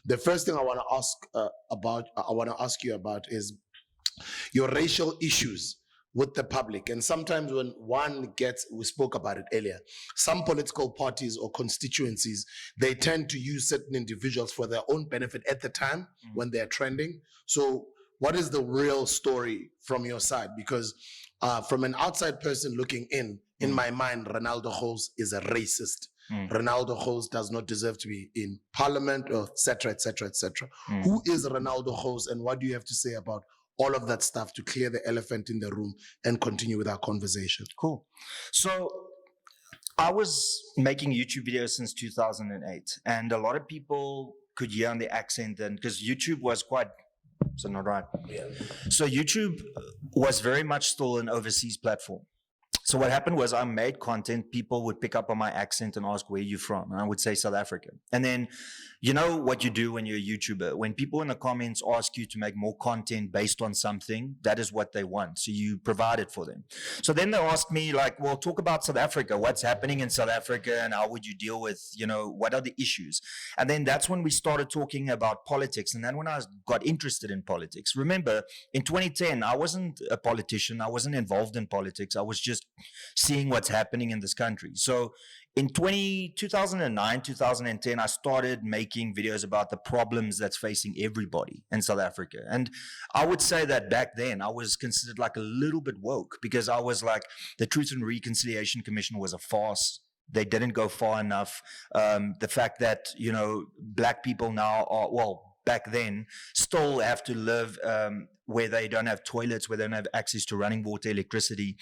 The first thing I want to ask you about is your racial issues with the public. And sometimes when we spoke about it earlier, some political parties or constituencies, they tend to use certain individuals for their own benefit at the time when they're trending. So what is the real story from your side? Because from an outside person looking in my mind, Renaldo Gouws is a racist. Renaldo Gouws does not deserve to be in parliament, or et cetera, et cetera, et cetera. Who is Renaldo Gouws, and what do you have to say about all of that stuff to clear the elephant in the room and continue with our conversation? Cool. So I was making YouTube videos since 2008, and a lot of people could hear on the accent, and because YouTube was quite, so not right. Yeah. So YouTube was very much still an overseas platform. So what happened was I made content, people would pick up on my accent and ask, where are you from? And I would say South Africa. And then, you know what you do when you're a YouTuber? When people in the comments ask you to make more content based on something, that is what they want. So you provide it for them. So then they asked me, like, well, talk about South Africa. What's happening in South Africa, and how would you deal with, what are the issues? And then that's when we started talking about politics. And then when I got interested in politics, remember, in 2010, I wasn't a politician. I wasn't involved in politics. I was just seeing what's happening in this country. So in 2009, 2010, I started making videos about the problems that's facing everybody in South Africa. And I would say that back then I was considered like a little bit woke, because I was like, the Truth and Reconciliation Commission was a farce. They didn't go far enough. The fact that, black people now are, well, back then still have to live where they don't have toilets, where they don't have access to running water, electricity.